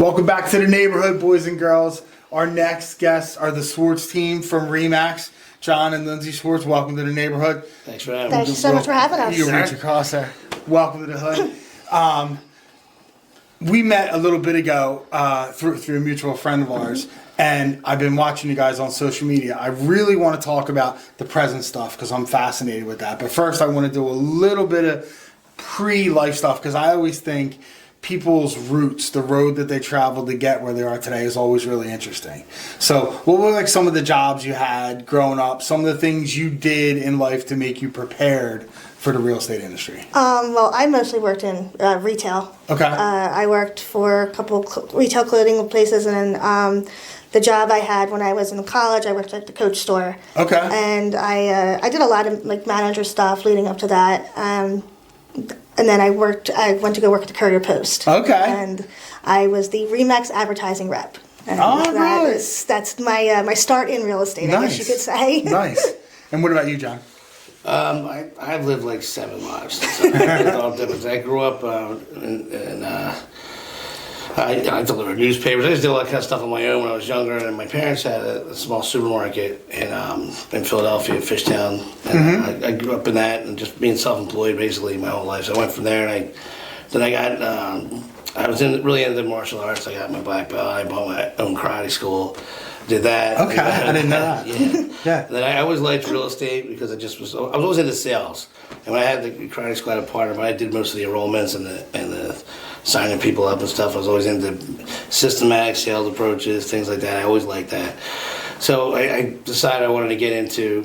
Welcome back to the neighborhood, boys and girls. Our next guests are the Swartz team from ReMax. John and Lindsey Swartz, welcome to the neighborhood. Thanks for having Thank you so much for having us. You reach across there. Welcome to the hood. We met a little bit ago through a mutual friend of ours, and I've been watching you guys on social media. I really want to talk about the present stuff because I'm fascinated with that. But first, I want to do a little bit of pre-life stuff because I always think people's roots, the road that they traveled to get where they are today, is always really interesting. So what were like some of the jobs you had growing up, some of the things you did in life to make you prepared for the real estate industry? Well, I mostly worked in retail. Okay. I worked for a couple retail clothing places, and then the job I had when I was in college, I worked at the Coach store. Okay. And I did a lot of like manager stuff leading up to that. And then I went to go work at the Courier Post. Okay. And I was the ReMax advertising rep. And really? That's my start in real estate, I guess you could say. Nice. And what about you, John? I've lived like 7 lives. So I grew up I delivered newspapers. I just did a lot of kind of stuff on my own when I was younger, and my parents had a small supermarket in Philadelphia, Fishtown. And I grew up in that and just being self-employed basically my whole life. So I went from there, and I was really into martial arts. I got my black belt. I bought my own karate school. Did that. Okay, I didn't know that. Yeah. And then I always liked real estate because I was always into sales. And when I had the karate school, I had a partner, but I did most of the enrollments and the signing people up and stuff. I was always into systematic sales approaches, things like that. I always liked that. So I decided I wanted to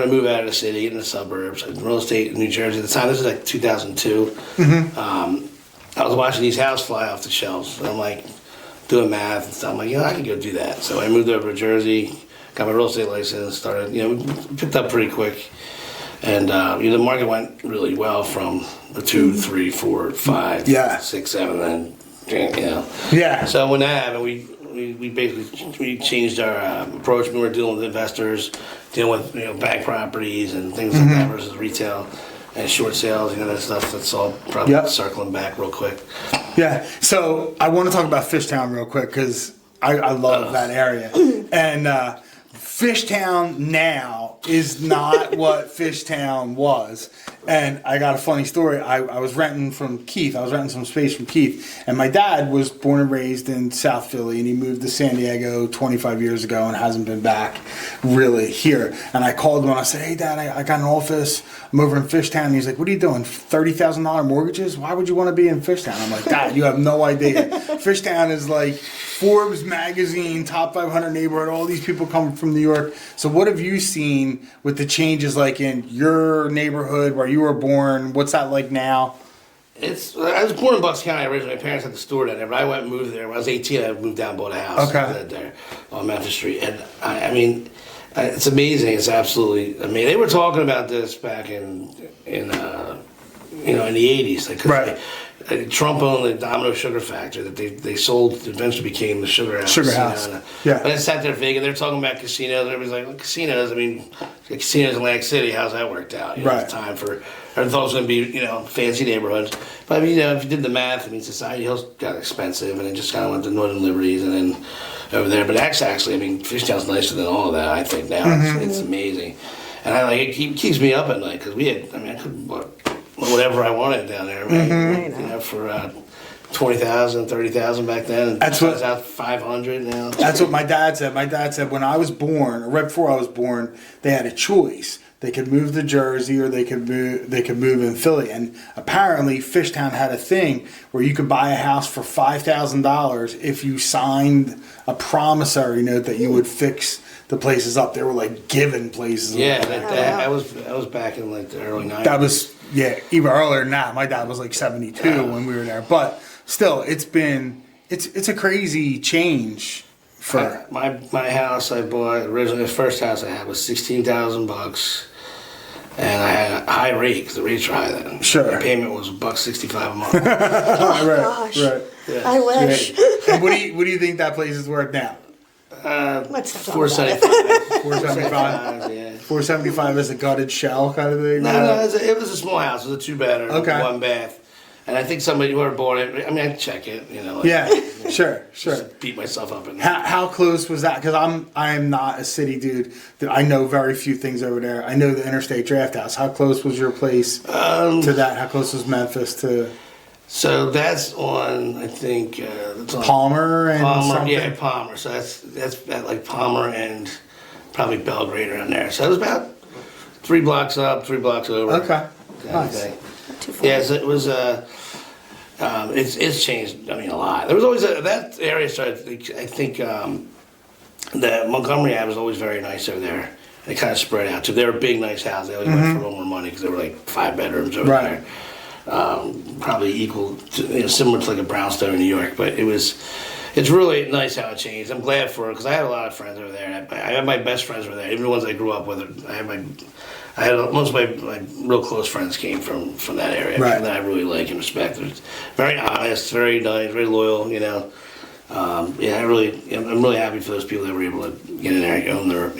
move out of the city, get in the suburbs. I did real estate in New Jersey at the time. This was like 2002. I was watching these houses fly off the shelves. And I'm like, doing math and stuff. I'm like, I can go do that. So I moved over to Jersey, got my real estate license, started, picked up pretty quick. And, the market went really well from the 2, 3, 4, 5, 6, 7, and, Yeah. So when that happened, we basically changed our approach. We were dealing with investors, dealing with bank properties and things like that versus retail and short sales, that stuff. That's all probably circling back real quick. Yeah. So I want to talk about Fishtown real quick because I love that area. And Fishtown now is not what Fishtown was. And I got a funny story. I was renting from Keith. I was renting some space from Keith. And my dad was born and raised in South Philly, and he moved to San Diego 25 years ago and hasn't been back really here. And I called him and I said, hey, Dad, I got an office. I'm over in Fishtown. And he's like, what are you doing? $30,000 mortgages? Why would you want to be in Fishtown? I'm like, Dad, you have no idea. Fishtown is like Forbes magazine, top 500 neighborhood. All these people come from New York. So what have you seen with the changes like in your neighborhood where you were born? What's that like now? I was born in Bucks County originally. My parents had the store down there, but I went and moved there. When I was 18, I moved down and bought a house. Okay. I lived there on Memphis Street. And I mean, it's amazing. It's absolutely amazing. They were talking about this back in the 80s. Like, Trump owned the Domino Sugar Factory that they sold, eventually became the Sugar House. Sugar House. Yeah. But it sat there vacant. They're talking about casinos. And everybody's like, well, casinos, casinos in Atlantic City, how's that worked out? It's time for, I thought it was going to be, fancy neighborhoods. But if you did the math, Society Hill's got expensive, and it just kind of went to Northern Liberties and then over there. But actually, Fishtown's nicer than all of that, I think, now. It's amazing. And it keeps me up at night, because I could whatever I wanted down there, right? For $20,000, $30,000 back then. And that's what out $500 now. That's what my dad said. My dad said when I was born, or right before I was born, they had a choice. They could move to Jersey or they could move in Philly. And apparently Fishtown had a thing where you could buy a house for $5,000 if you signed a promissory note that you would fix the places up. They were like given places. Yeah, that was back in like the early 90s. That was even earlier than that. My dad was like 72 when we were there. But still, it's a crazy change. For my house I bought originally, the first house I had was $16,000, and I had a high rate because the rates were high then. Sure. My payment was $1.65 a month. Right. Yeah. I wish. And what do you think that place is worth now? Let's $475. $475. Yeah. $475 is a gutted shell kind of thing. No, it was a small house. It was a 2-bedroom, okay. 1 bath. And I think somebody who bought it, I mean, I check it, you know. Like, Yeah, sure. Beat myself up. How close was that? Because I am not a city dude. I know very few things over there. I know the Interstate Draft House. How close was your place to that? How close was Memphis to? So that's on, I think, that's on Palmer and something? Yeah, Palmer. So that's at like Palmer and probably Belgrade around there. So it was about 3 blocks up, 3 blocks over. Okay, nice. Too far. Yeah, so it was. It's changed. I mean, a lot. There was always that area started. I think the Montgomery Ave was always very nice over there. They kind of spread out too. They were big, nice houses. They always went for a little more money because they were like 5 bedrooms over there. Probably equal to, similar to like a brownstone in New York, but it's really nice how it changed. I'm glad for it because I had a lot of friends over there. I had my best friends over there, even the ones I grew up with. I had most of my real close friends came from that area that I really like and respect. It's very honest, very nice, very loyal. You know, I'm really happy for those people that were able to get in there and own their,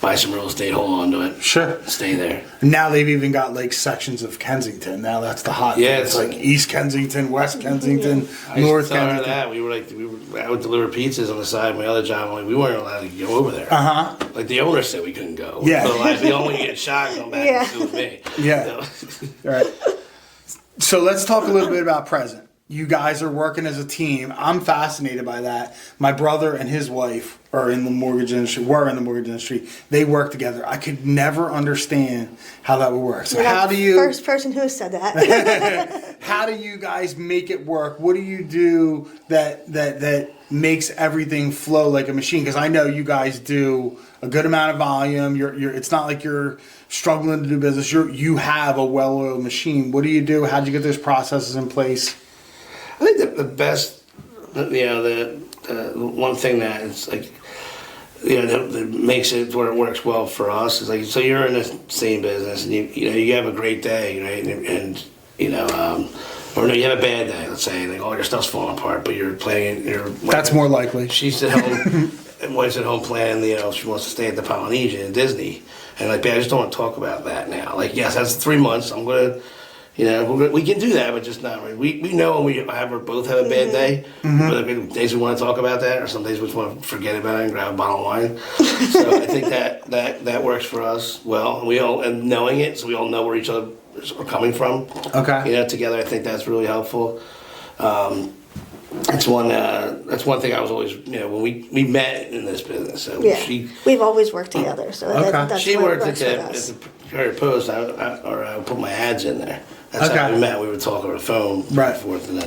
buy some real estate, hold on to it, Sure. stay there. Now they've even got like sections of Kensington. Now that's the hot. Yeah, thing. It's like East Kensington, West Kensington, North Kensington. That I would deliver pizzas on the side of my other job. We weren't allowed to go over there. Like the owner said we couldn't go. Yeah. So like, the only get shot come back and sue me. Yeah. All right. So let's talk a little bit about present. You guys are working as a team. I'm fascinated by that. My brother and his wife are in the mortgage industry. Were in the mortgage industry. They work together. I could never understand how that would work. So how do you? First person who said that. How do you guys make it work? What do you do that makes everything flow like a machine? Because I know you guys do a good amount of volume. It's not like you're struggling to do business. You have a well-oiled machine. What do you do? How do you get those processes in place? I think that the best, the one thing that it's like, that makes it where it works well for us is like, so you're in the same business and you have a great day, right? And you have a bad day, let's say, like all your stuff's falling apart, but you're playing, That's more likely. She's at home, and wife's at home playing, she wants to stay at the Polynesian in Disney. And like, I just don't want to talk about that now. Like, yes, that's 3 months. I'm going to, we can do that, but just not really. We know when we both have a bad day. But days we want to talk about that, or some days we just want to forget about it and grab a bottle of wine. So I think that works for us well. And knowing it, so we all know where each other are coming from. Okay. Together, I think that's really helpful. That's one thing I was always, when we met in this business. So we've always worked together. So that's she what worked works at for us. the Courier Post. I would put my ads in there. That's how we met. We would talk over the phone back and forth, and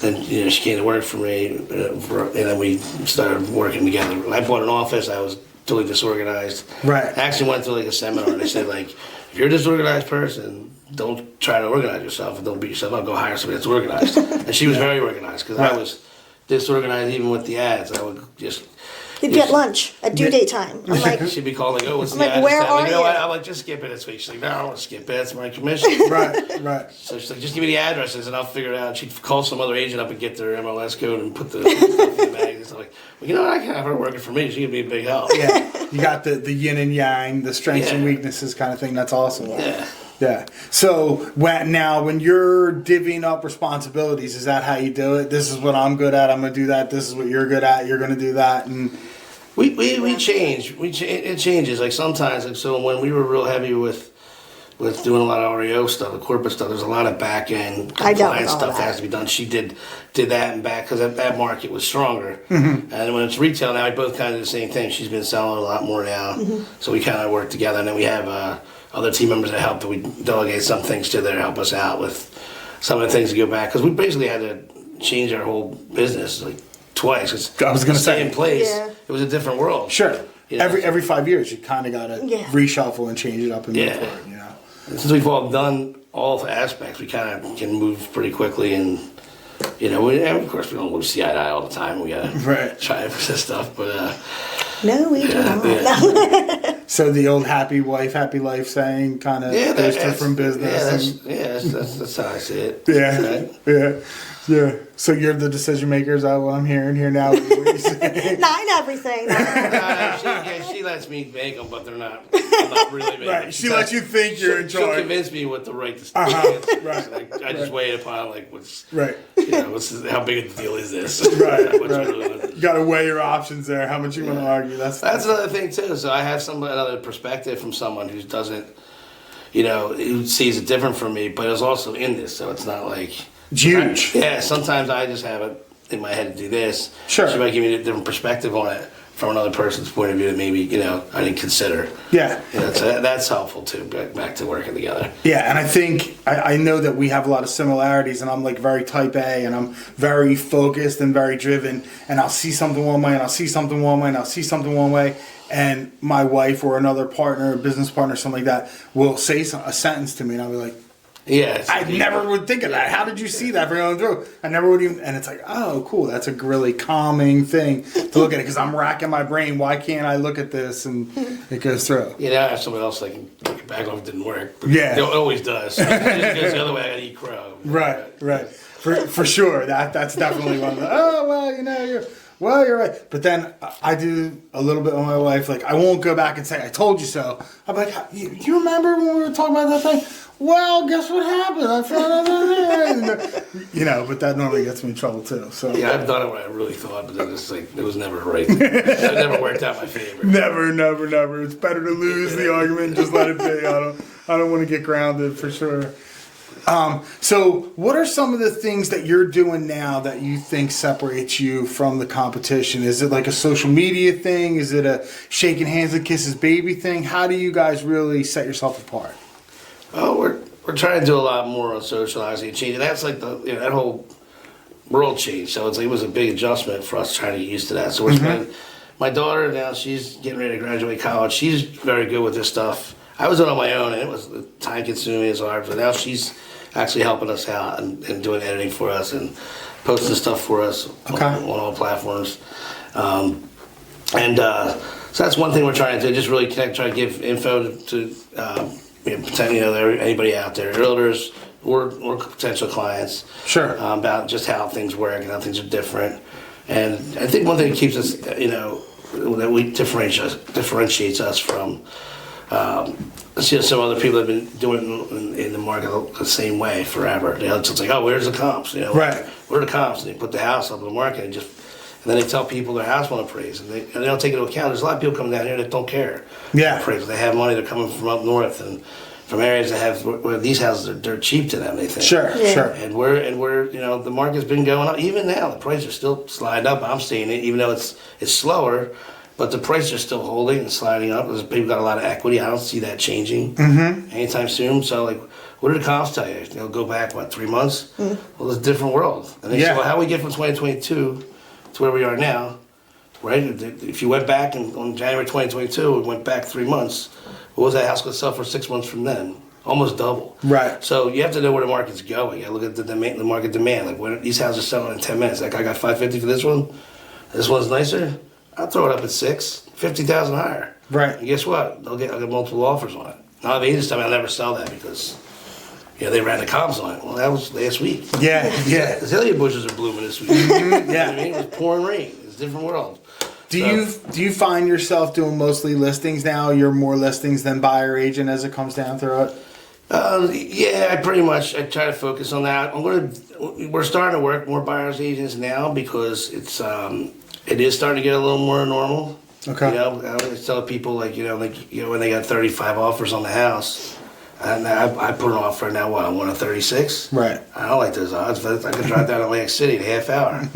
then she came to work for me, and then we started working together. I bought an office. I was totally disorganized. Right. I actually went to like a seminar. They said like, if you're a disorganized person, don't try to organize yourself and don't beat yourself up. Go hire somebody that's organized. And she was very organized because I was disorganized even with the ads. I would just. You'd get lunch at due date time. I'm like, she'd be calling, what's the like, ad? where are you know what? you? I'm like, just skip it this week. She's like, no, I don't want to skip it. It's my commission. Right. So she's like, just give me the addresses and I'll figure it out. She'd call some other agent up and get their MLS code and put the stuff in the bag. And stuff like, well, you know what? I can have her working for me. She could be a big help. Yeah. You got the yin and yang, the strengths and weaknesses kind of thing. That's awesome. Yeah. So when you're divvying up responsibilities, is that how you do it? This is what I'm good at. I'm going to do that. This is what you're good at. You're going to do that. And we change. It changes. Like sometimes, like so when we were real heavy with doing a lot of REO stuff, the corporate stuff, there's a lot of back end compliance stuff that has to be done. She did that and back because that market was stronger. And when it's retail now, we both kind of do the same thing. She's been selling a lot more now, so we kind of work together. And then we have other team members that help. That we delegate some things to that help us out with some of the things to go back because we basically had to change our whole business like twice. I was going to say in place. Yeah. It was a different world. Sure. Every 5 years, you kind of got to reshuffle and change it up and move forward. Since we've all done all aspects, we kind of can move pretty quickly, and of course we don't see eye to eye all the time. We gotta try for this stuff, but no, we do not. So the old happy wife, happy life saying kind of goes different business. That's how I see it. Yeah. So you're the decision maker. Is that what I'm hearing here now? Not in everything. She she lets me make them, but they're not. I'm not really making them. Right. She lets you think you're in She'll charge. convince me what the right to Right. Like, I just weigh it upon like what's Right. how big a deal is this? Right. What's Right. really- You got to weigh your options there. How much you want to argue? That's another thing too. So I have another perspective from someone who doesn't, who sees it different from me, but is also in this. So it's not like huge. Yeah. Sometimes I just have it in my head to do this. Sure. She might give me a different perspective on it from another person's point of view that maybe I didn't consider. Yeah. So that's helpful too. Back to working together. Yeah, and I think I know that we have a lot of similarities, and I'm like very type A, and I'm very focused and very driven, and I'll see something one way, and I'll see something one way, and I'll see something one way, and my wife or another partner, business partner, something like that, will say a sentence to me, and I'll be like, yeah, I never would think of that. How did you see that for going through? I never would even, and it's like, oh, cool. That's a really calming thing to look at it because I'm racking my brain. Why can't I look at this and it goes through? I have someone else that can take it back off it didn't work. But Yeah. it always does. It just goes the other way. I gotta eat crow. Right. For sure. That's definitely one of the, oh, well, you're right. But then I do a little bit with my wife. Like, I won't go back and say, I told you so. I'm like, you remember when we were talking about that thing? Well, guess what happened? I found out. But that normally gets me in trouble too. So Yeah, I've done it when I really thought, but then it's like, it was never right. It never worked out in my favor. Never. It's better to lose the argument and just let it be. I don't want to get grounded for sure. So what are some of the things that you're doing now that you think separates you from the competition? Is it like a social media thing? Is it a shaking hands and kisses baby thing? How do you guys really set yourself apart? Oh, we're trying to do a lot more on socializing and changing. That's like that whole world changed. So it was a big adjustment for us trying to get used to that. So we're spending. My daughter now, she's getting ready to graduate college. She's very good with this stuff. I was on my own, and it was time consuming. It's hard, but now she's actually helping us out and doing editing for us and posting stuff for us on all platforms. So that's one thing we're trying to do, just really connect, try to give info to anybody out there, realtors or potential clients. Sure. About just how things work and how things are different. And I think one thing that keeps us, that differentiates us from some other people have been doing it in the market the same way forever. It's like, oh, where's the comps? Right. Where are the comps? And they put the house up in the market and then they tell people their house won't appraise, and they don't take into account. There's a lot of people coming down here that don't care. Yeah. Appraise. They have money. They're coming from up north and from areas that have where these houses are dirt cheap to them. They think. Sure. And we're the market's been going up. Even now, the prices are still sliding up. I'm seeing it, even though it's slower. But the prices are still holding and sliding up. Because people got a lot of equity. I don't see that changing anytime soon. So, what did the comps tell you? Go back, 3 months? Well, it's a different world. And they say, well, how do we get from 2022 to where we are now? Right? If you went back on January 2022 and went back 3 months, what was that house going to sell for 6 months from then? Almost double. Right. So you have to know where the market's going. You look at the market demand. When these houses are selling in 10 minutes. I got $550 for this one. This one's nicer. I'll throw it up at $6, $50,000 higher. Right. And guess what? I'll get multiple offers on it. Now, this time I'll never sell that because they ran the comps on it. Well, that was last week. Yeah. Azalea bushes are blooming this week. Yeah. You know what I mean? It was pouring rain. It's a different world. Do you find yourself doing mostly listings now? You're more listings than buyer agent as it comes down through it? I try to focus on that. We're starting to work more buyers agents now because it is starting to get a little more normal. Okay. I always tell people when they got 35 offers on the house, and I put an offer now. I want a 36. Right. I don't like those odds, but I can drive down to Atlantic City in a half hour.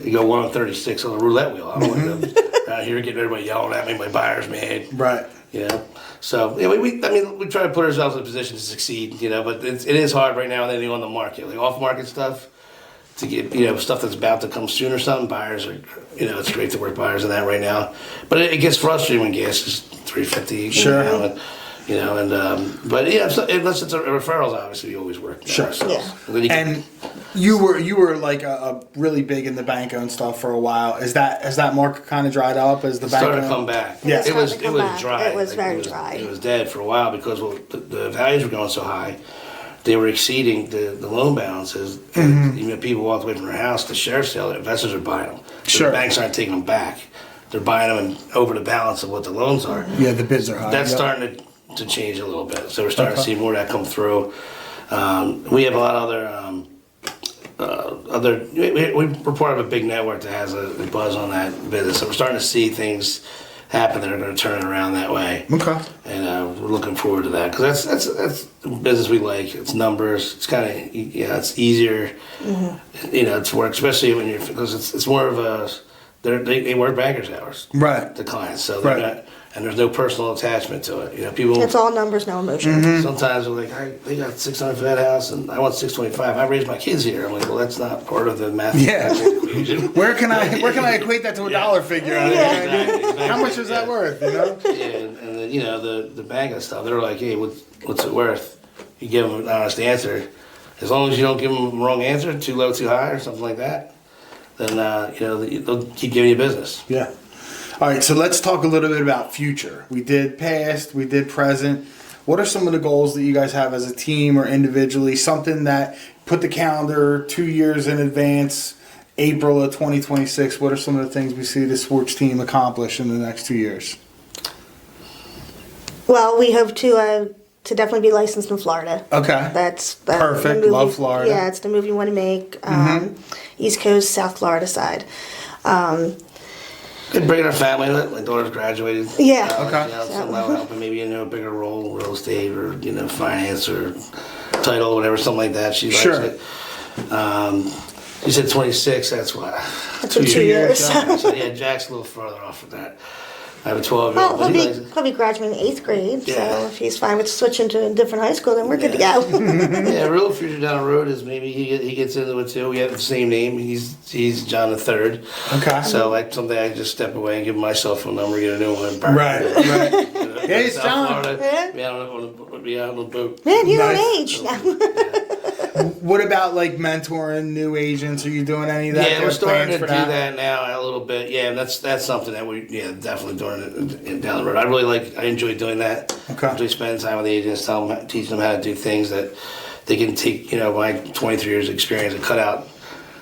You go 1 on 36 on the roulette wheel. I don't want to out here getting everybody yelling at me. My buyer's mad. Right. So we try to put ourselves in a position to succeed. But it is hard right now with anything on the market, like off market stuff. To get stuff that's about to come soon or something, buyers are it's great to work buyers in that right now, but it gets frustrating when gas is $350. Sure. But unless it's a referrals, obviously we always work. Sure. Yeah. And you were like a really big in the bank owned stuff for a while. Has that market kind of dried up as the bank started to come back? Yeah. It was back. dry. It was very dry. It was dead for a while because the values were going so high. They were exceeding the loan balances. And even if people walked away from their house, the sheriff's sale, investors are buying them. So Sure. the banks aren't taking them back. they're buying them and over the balance of what the loans are. Yeah, the bids are high. That's Yep. starting to change a little bit. So we're starting to Okay. see more of that come through. We have a lot of we're part of a big network that has a buzz on that business. So we're starting to see things happen that are going to turn it around that way. Okay. And we're looking forward to that because that's the business we like. It's numbers. It's kind of it's easier. To work, especially when because it's more of a they work bankers hours. Right. The clients, so they're Right. not, and there's no personal attachment to it. People. It's all numbers, no emotion. Sometimes they're like, they got 600 for that house, and I want 625. I raised my kids here. I'm like, well, that's not part of the math equation. Where can I equate that to a dollar figure? Exactly. How much is that worth? Yeah, and the bank and stuff. They're like, hey, what's it worth? You give them an honest answer. As long as you don't give them the wrong answer, too low, too high, or something like that, then they'll keep giving you business. Yeah. All right, so let's talk a little bit about future. We did past, we did present. What are some of the goals that you guys have as a team or individually? Something that put the calendar 2 years in advance, April of 2026. What are some of the things we see the Swartz team accomplish in the next 2 years? Well, we hope to definitely be licensed in Florida. Okay. That's Perfect. the movie- Love Florida. Yeah, it's the move we want to make. East Coast, South Florida side. Good bringing our family. My daughter's graduated. Yeah. Okay. So that'll help, and maybe a bigger role in real estate or finance or title, whatever, something like that. She likes Sure. it. You said 26. That's what. That's in 2 years. So yeah, Jack's a little further off from that. I have a 12-year-old. Well, but he likes it. he'll be graduating 8th grade, Yeah. so if he's fine with switching to a different high school, then we're good to go. Yeah, real future down the road is maybe he gets into it too. We have the same name. He's John the Third. Okay. So like someday I just step away and give him my cell phone number, get a new one. Right. Hey, it's South John. Florida, be out on the boat. Man, you Nice. don't age now. What about like mentoring new agents? Are you doing any of that? Yeah, we're There's starting plans to for do that now a little bit. Yeah, that's something that we definitely doing it down the road. I enjoy doing that. Okay. I enjoy spending time with the agents, teaching them how to do things that they can take. My 23 years of experience and cut out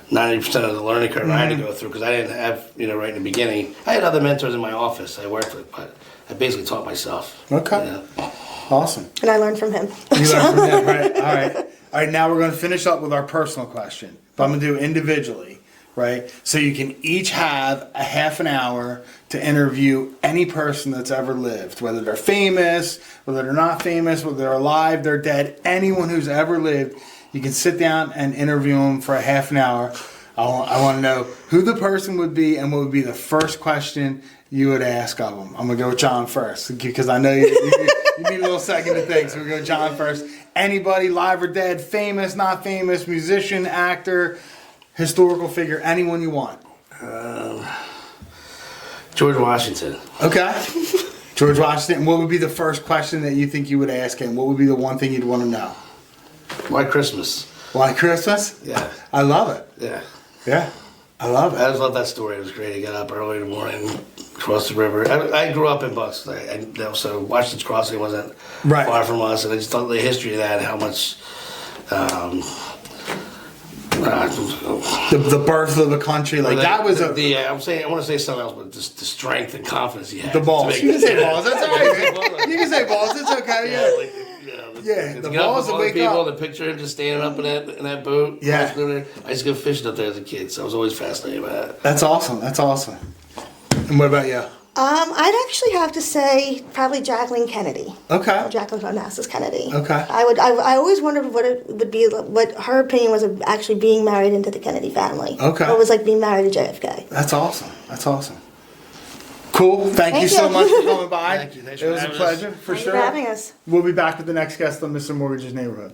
90% of the learning curve I had to go through because I didn't have right in the beginning. I had other mentors in my office I worked with, but I basically taught myself. Okay. Awesome. And I learned from him. You learned from him, right? All right. All right, now we're going to finish up with our personal question. But I'm going to do it individually, right? So you can each have a half an hour to interview any person that's ever lived, whether they're famous, whether they're not famous, whether they're alive, they're dead, anyone who's ever lived. You can sit down and interview them for a half an hour. I want to know who the person would be and what would be the first question you would ask of them. I'm going to go with John first because I know you need a little second to think. So we'll go John first. Anybody, live or dead, famous, not famous, musician, actor, historical figure, anyone you want. George Washington. Okay. George Washington. What would be the first question that you think you would ask him? What would be the one thing you'd want to know? Why Christmas? Why Christmas? Yeah. I love it. Yeah. Yeah. I love I it. just love that story. It was great. He got up early in the morning, crossed the river. I grew up in Bucks, so Washington's Crossing wasn't Right. far from us, and I just thought the history of that, how much. The birth of the country, like that was I want to say something else, but just the strength and confidence he had. the balls. to You make- can say balls. That's all right. You can say balls. It's okay. Yeah. Yeah, To the get up balls with to all the wake people, up. the picture him just standing up in that boat. Yeah. I used to go fishing up there as a kid, so I was always fascinated by that. That's awesome. That's awesome. And what about you? I'd actually have to say probably Jacqueline Kennedy. Okay. Jacqueline Onassis Kennedy. Okay. I always wondered what it would be, what her opinion was of actually being married into the Kennedy family. Okay. What it was like being married to JFK. That's awesome. That's awesome. Cool. Thank you Thank so you. much for coming by. Thank you. Thanks It for was a having pleasure, us. for Thank sure. you for having us. We'll be back with the next guest on Mr. Mortgage's Neighborhood.